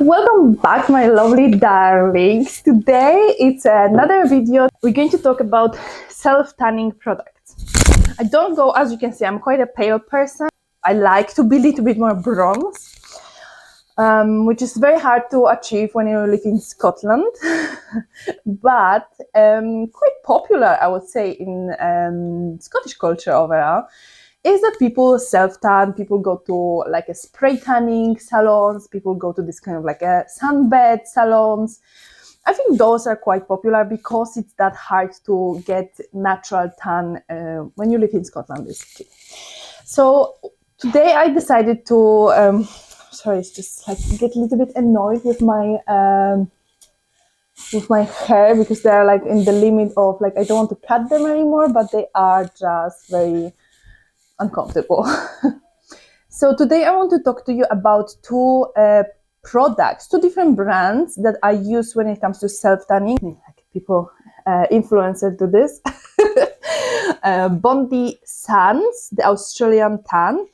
Welcome back, my lovely darlings. Today it's another video. We're going to talk about self-tanning products. I don't go, as you can see, I'm quite a pale person. I like to be a little bit more bronze, which is very hard to achieve when you live in Scotland, but quite popular, I would say, in Scottish culture overall. Is that people self-tan, people go to like a spray tanning salons, people go to this kind of like a sunbed salons. I think those are quite popular because it's that hard to get natural tan when you live in Scotland, basically. So today I decided to, sorry, it's just like get a little bit annoyed with my hair because they're like in the limit of like, I don't want to cut them anymore, but they are just very uncomfortable. So today I want to talk to you about two products, two different brands that I use when it comes to self-tanning. Like people influencer to this. Bondi Sands, the Australian tan,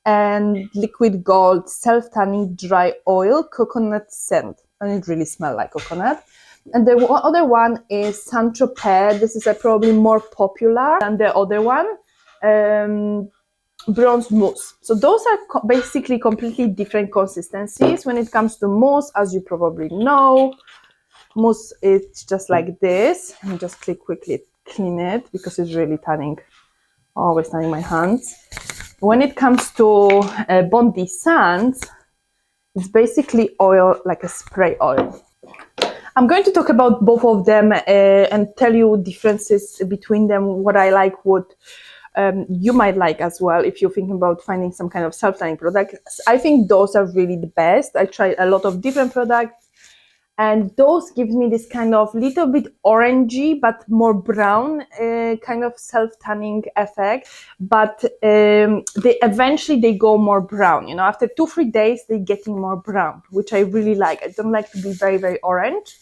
and Liquid Gold Self-Tanning Dry Oil Coconut Scent. And it really smells like coconut. And the other one is Saint Tropez. This is probably more popular than the other one. Bronze mousse. So those are basically completely different consistencies. When it comes to mousse, as you probably know, mousse is just like this. Let me just quickly clean it because it's really tanning, always tanning my hands. When it comes to Bondi Sands, it's basically oil, like a spray oil. I'm going to talk about both of them and tell you differences between them, what I like, what you might like as well if you're thinking about finding some kind of self-tanning product. I think those are really the best. I tried a lot of different products and those gives me this kind of little bit orangey but more brown kind of self-tanning effect, but they eventually go more brown, you know, after 2-3 days they're getting more brown, which I really like. I don't like to be very, very orange.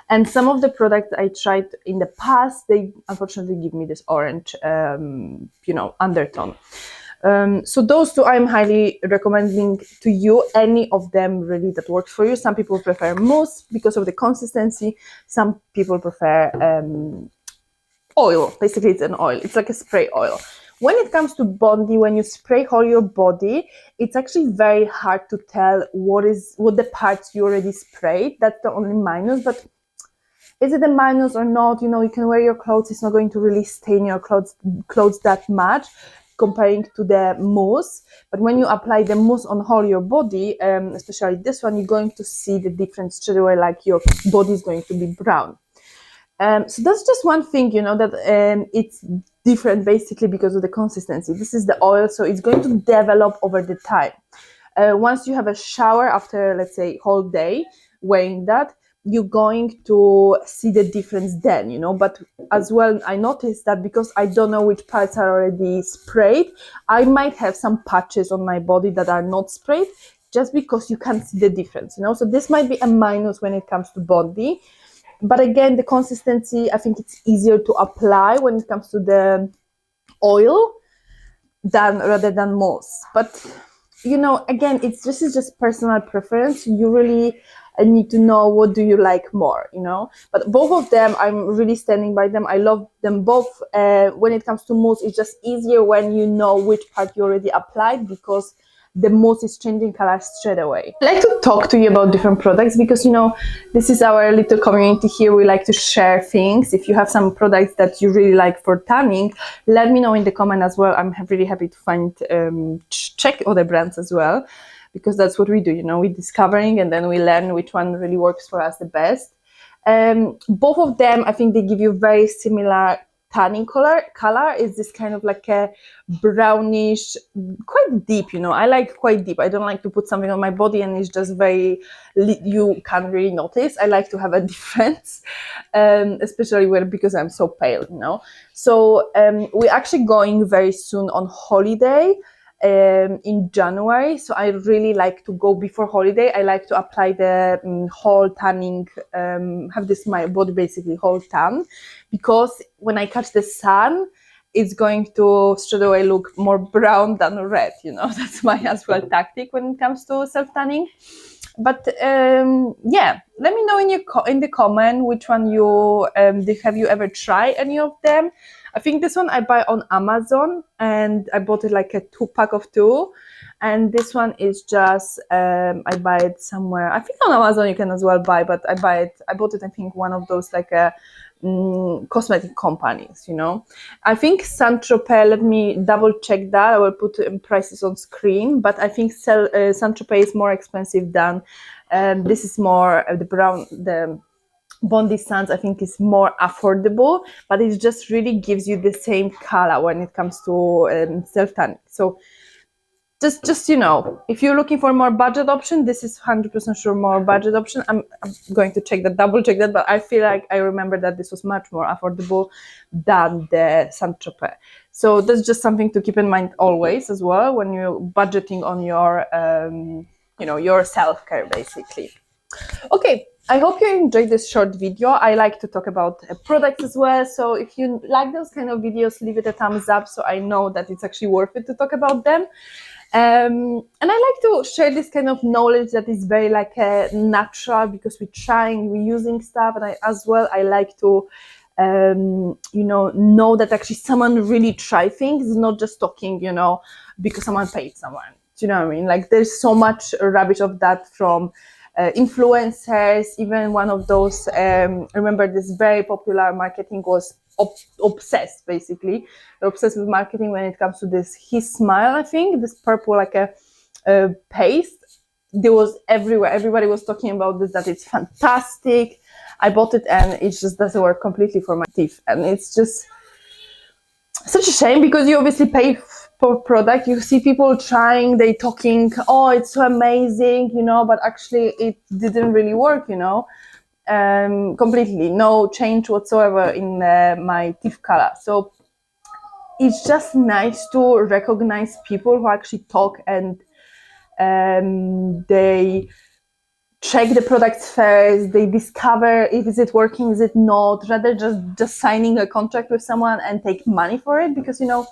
And some of the products I tried in the past, they unfortunately give me this orange, undertone. So those two I'm highly recommending to you. Any of them really that works for you. Some people prefer mousse because of the consistency. Some people prefer oil. Basically, it's an oil. It's like a spray oil. When it comes to Bondi, when you spray all your body, it's actually very hard to tell what the parts you already sprayed. That's the only minus, but is it a minus or not? You know, you can wear your clothes. It's not going to really stain your clothes that much comparing to the mousse. But when you apply the mousse on all your body, especially this one, you're going to see the difference straight away, like your body is going to be brown. So that's just one thing, you know, that it's different basically because of the consistency. This is the oil, so it's going to develop over the time. Once you have a shower after, let's say, whole day wearing that, you're going to see the difference then, you know. But as well, I noticed that because I don't know which parts are already sprayed, I might have some patches on my body that are not sprayed just because you can't see the difference, you know. So this might be a minus when it comes to Bondi. But again, the consistency, I think it's easier to apply when it comes to the oil rather than mousse. But you know, again, this is just personal preference. You really need to know what do you like more, you know. But both of them, I'm really standing by them. I love them both. When it comes to mousse, it's just easier when you know which part you already applied because the mousse is changing color straight away. I like to talk to you about different products because, you know, this is our little community here. We like to share things. If you have some products that you really like for tanning, let me know in the comment as well. I'm really happy to find, check other brands as well, because that's what we do, you know, we're discovering and then we learn which one really works for us the best. Both of them, I think they give you very similar tanning color is this kind of like a brownish, quite deep, you know. I like quite deep. I don't like to put something on my body and it's just very, you can't really notice. I like to have a difference, especially because I'm so pale, you know. So we're actually going very soon on holiday in January, so I really like to go before holiday. I like to apply the whole tanning, have this my body basically whole tan, because when I catch the sun, it's going to straight away look more brown than red, you know. That's my as well tactic when it comes to self tanning. But yeah, let me know in the comment which one you have you ever tried any of them. I think this one I buy on Amazon, and I bought it like a 2-pack of 2. And this one is just I buy it somewhere. I think on Amazon you can as well buy, but I bought it I think one of those like a cosmetic companies, you know. I think Saint-Tropez, let me double check that. I will put prices on screen, but I think Saint-Tropez is more expensive than this is more the Bondi Sands. I think is more affordable, but it just really gives you the same color when it comes to self-tanning. So just you know, if you're looking for a more budget option, this is 100% sure more budget option. I'm going to double check that, but I feel like I remember that this was much more affordable than the Saint-Tropez. So that's just something to keep in mind always as well when you're budgeting on your you know, your self-care basically. Okay, I hope you enjoyed this short video. I like to talk about products as well, so if you like those kind of videos, leave it a thumbs up so I know that it's actually worth it to talk about them. And I like to share this kind of knowledge that is very like natural, because we're trying, we're using stuff, and I like to you know that actually someone really try things, not just talking, you know, because someone paid someone. Do you know what I mean? Like there's so much rubbish of that from influencers. Even one of those, remember this very popular marketing was obsessed, basically. They're obsessed with marketing when it comes to this His Smile, I think, this purple like a paste. There was everywhere. Everybody was talking about this, that it's fantastic. I bought it and it just doesn't work completely for my teeth. And it's just such a shame, because you obviously pay for product, you see people trying, they talking, oh, it's so amazing, you know, but actually it didn't really work, you know. Completely no change whatsoever in my teeth color. So it's just nice to recognize people who actually talk and they check the products first, they discover if is it working, is it not, rather just signing a contract with someone and take money for it, because, you know,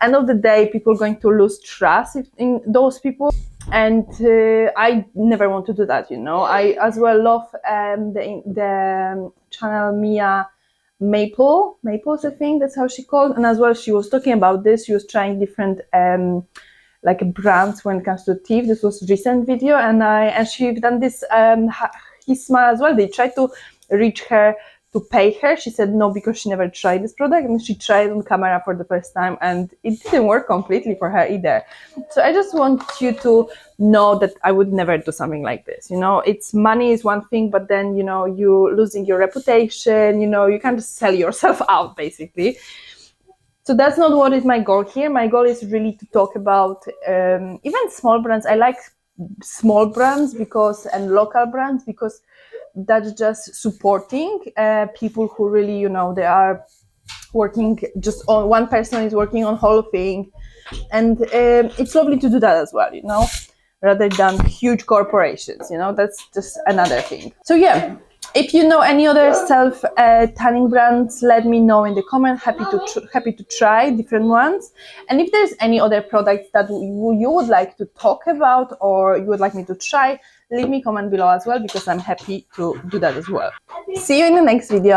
end of the day people are going to lose trust in those people. And I never want to do that, you know. I as well love the channel Mia Maples, I think that's how she called, and as well she was talking about this. She was trying different like brands when it comes to teeth. This was recent video, and she done this His Smile as well. They tried to reach her to pay her. She said no, because she never tried this product, and she tried on camera for the first time and it didn't work completely for her either. So I just want you to know that I would never do something like this, you know. It's money is one thing, but then, you know, you losing your reputation, you know, you can't just sell yourself out basically. So that's not what is my goal here. My goal is really to talk about even small brands. I like small brands and local brands, because that's just supporting people who really, you know, they are working just on, one person is working on whole thing, and it's lovely to do that as well, you know, rather than huge corporations, you know. That's just another thing. So yeah, if you know any other self tanning brands, let me know in the comment. Happy to try different ones. And if there's any other products that you would like to talk about or you would like me to try, leave me a comment below as well, because I'm happy to do that as well. See you in the next video.